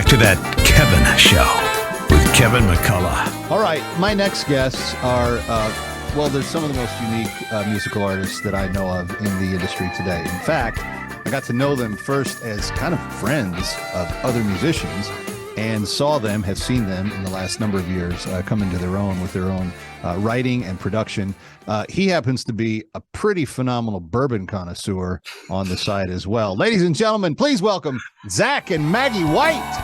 to That Kevin Show with Kevin McCullough. All right, my next guests are, there's some of the most unique musical artists that I know of in the industry today. In fact, I got to know them first as kind of friends of other musicians and have seen them in the last number of years come into their own with their own writing and production. He happens to be a pretty phenomenal bourbon connoisseur on the side as well. Ladies and gentlemen, please welcome Zach and Maggie White.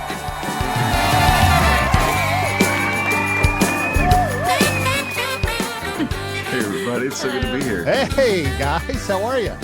Hey everybody, it's so good to be here. Hey guys, how are you?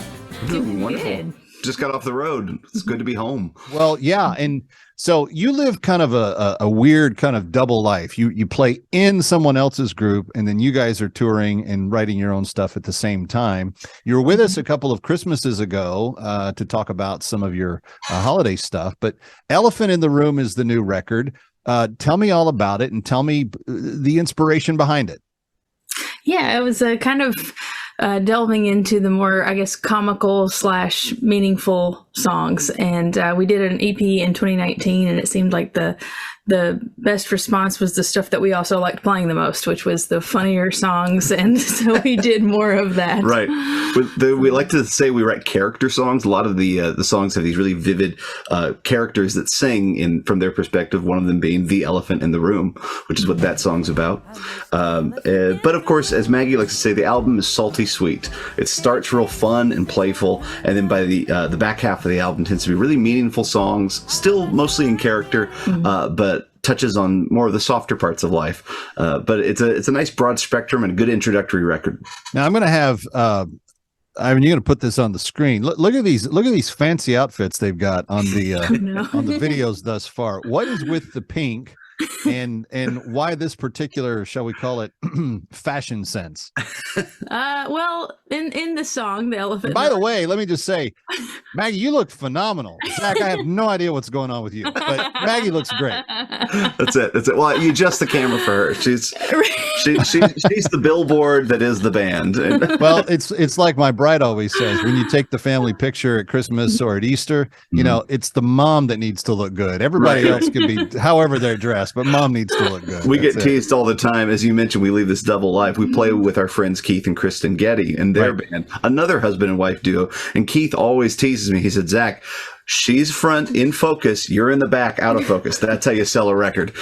Wonderful. Good. Just got off the road. It's good to be home. Well, yeah, and so you live kind of a weird kind of double life. You play in someone else's group, and then you guys are touring and writing your own stuff at the same time. You were with us a couple of Christmases ago to talk about some of your holiday stuff, but Elephant in the Room is the new record. Tell me all about it and tell me the inspiration behind it. Yeah, it was kind of delving into the more, I guess, comical / meaningful songs. And we did an EP in 2019, and it seemed like the best response was the stuff that we also liked playing the most, which was the funnier songs. And so we did more of that. Right. We like to say we write character songs. A lot of the songs have these really vivid characters that sing from their perspective, one of them being the elephant in the room, which is what that song's about. But of course, as Maggie likes to say, the album is salty sweet. It starts real fun and playful, and then by the back half of the album tends to be really meaningful songs, still mostly in character, but touches on more of the softer parts of life. But it's a nice broad spectrum and a good introductory record. Now I'm going to have you're going to put this on the screen. Look at these fancy outfits they've got on the on the videos thus far. What is with the pink, and why this particular, shall we call it, fashion sense? Well, in the song, the elephant. And by the way, let me just say, Maggie, you look phenomenal. Zach, I have no idea what's going on with you, but Maggie looks great. That's it. Well, you adjust the camera for her. She's the billboard that is the band. Well, it's like my bride always says, when you take the family picture at Christmas or at Easter, you know, it's the mom that needs to look good. Everybody else can be however they're dressed, but mom needs to look good. We get teased all the time. As you mentioned, we leave this double life. We play with our friends Keith and Kristen Getty and their band, another husband and wife duo. And Keith always teases me. He said, Zach, she's front in focus, you're in the back out of focus. That's how you sell a record.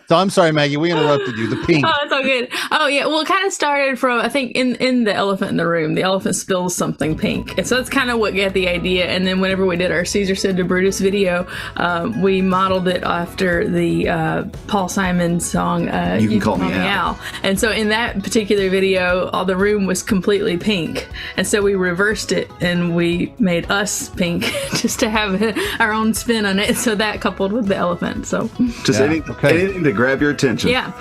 So I'm sorry, Maggie, we interrupted you. The pink. Oh, it's all good. Oh, yeah. Well, it kind of started from, I think, in the elephant in the room, the elephant spills something pink. And so that's kind of what got the idea. And then whenever we did our Caesar Said to Brutus video, we modeled it after the Paul Simon song, You Can Call Me Al. And so in that particular video, all the room was completely pink. And so we reversed it and we made us pink just to have our own spin on it. So that coupled with the elephant. So just anything to grab your attention. Yeah.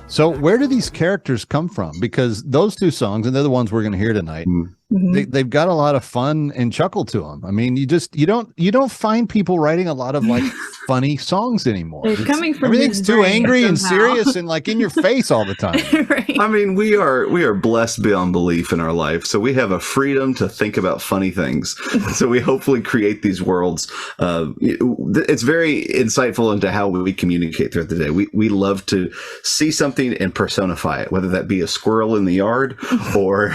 So where do these characters come from? Because those two songs, and they're the ones we're going to hear tonight, they've got a lot of fun and chuckle to them. I mean, you don't find people writing a lot of like funny songs anymore. Coming from everything's too angry and serious and like in your face all the time. Right. I mean, we are blessed beyond belief in our life, so we have a freedom to think about funny things. So we hopefully create these worlds. It's very insightful into how we communicate throughout the day. We love to see something and personify it, whether that be a squirrel in the yard or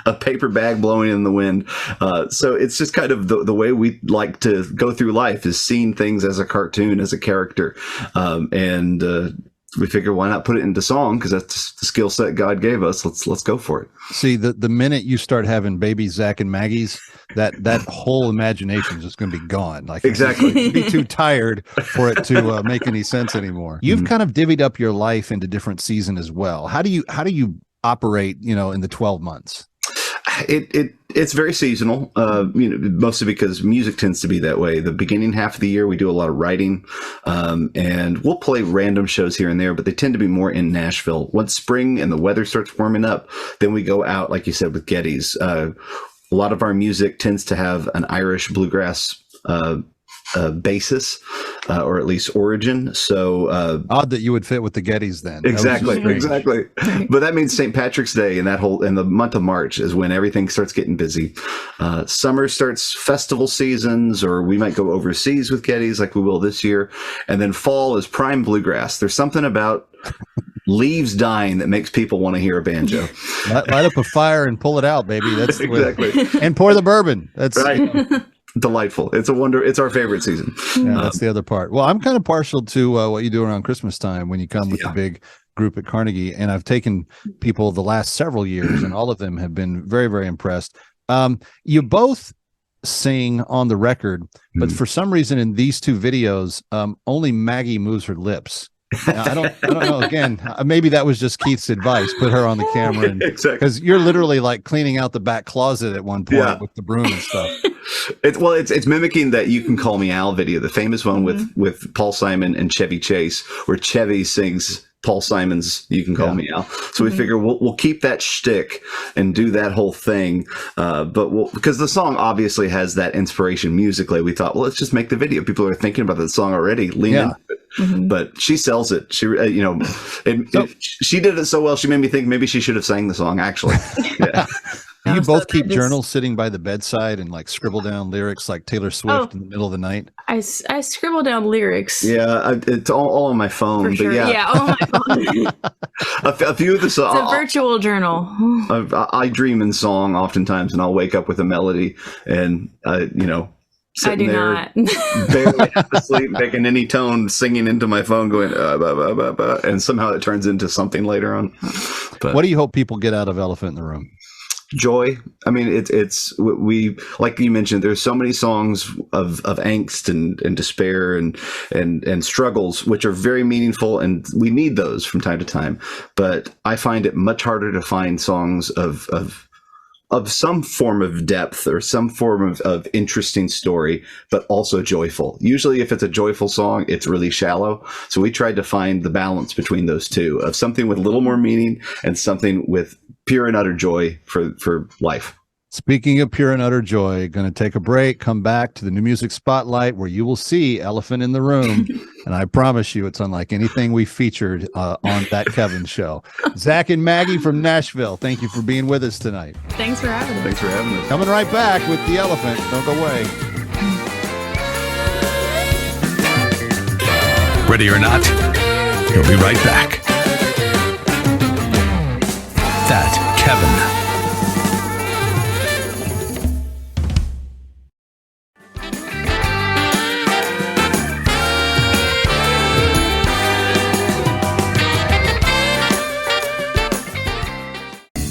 a paper bag blowing in the wind. So it's just kind of the way we like to go through life, is seeing things as a cartoon, as a character. And we figure, why not put it into song? Because that's the skill set God gave us. Let's go for it. See, the minute you start having baby Zach and Maggie's, that whole imagination is just going to be gone. Like, exactly, you'd be too tired for it to make any sense anymore. You've kind of divvied up your life into different seasons as well. How do you operate, in the 12 months? It's very seasonal, mostly because music tends to be that way. The beginning half of the year, we do a lot of writing, and we'll play random shows here and there, but they tend to be more in Nashville. Once spring and the weather starts warming up, then we go out, like you said, with Getty's. A lot of our music tends to have an Irish bluegrass basis, or at least origin. So odd that you would fit with the Gettys then. Exactly. But that means St. Patrick's Day and the month of March is when everything starts getting busy. Summer starts festival seasons, or we might go overseas with Gettys like we will this year. And then fall is prime bluegrass. There's something about leaves dying that makes people want to hear a banjo. Light up a fire and pull it out, baby. That's the exactly. And pour the bourbon. That's right. Delightful. It's a wonder. It's our favorite season. Yeah, that's the other part. Well, I'm kind of partial to what you do around Christmas time when you come with the big group at Carnegie, and I've taken people the last several years, and all of them have been very, very impressed. You both sing on the record, but for some reason in these two videos, only Maggie moves her lips. Now, I don't know. Again, maybe that was just Keith's advice. Put her on the camera, because you're literally like cleaning out the back closet at one point with the broom and stuff. It's mimicking that "You Can Call Me Al" video, the famous one with Paul Simon and Chevy Chase, where Chevy sings Paul Simon's "You Can Call Me Al." So we figure we'll keep that shtick and do that whole thing, but because the song obviously has that inspiration musically, we thought, well, let's just make the video. People are thinking about the song already. Lean into it. But she sells it. She, she did it so well. She made me think maybe she should have sang the song. Actually, Do you both keep journals sitting by the bedside and like scribble down lyrics like Taylor Swift in the middle of the night? I scribble down lyrics. Yeah, it's all on my phone. For sure. But all on my phone. a few of the songs. It's a virtual journal. I dream in song oftentimes, and I'll wake up with a melody, and sitting there, barely half asleep, making any tone, singing into my phone, going, and somehow it turns into something later on. But what do you hope people get out of Elephant in the Room? Joy. I mean, it's we, like you mentioned, there's so many songs of angst and despair and struggles, which are very meaningful, and we need those from time to time. But I find it much harder to find songs of some form of depth or some form of interesting story, but also joyful. Usually if it's a joyful song, it's really shallow. So we tried to find the balance between those two, of something with a little more meaning and something with pure and utter joy for life. Speaking of pure and utter joy, going to take a break, come back to the New Music Spotlight, where you will see Elephant in the Room. And I promise you, it's unlike anything we featured on That Kevin Show. Zach and Maggie from Nashville, thank you for being with us tonight. Thanks for having us. Thanks for having us. Coming right back with The Elephant. Don't go away. Ready or not, he'll be right back. That Kevin.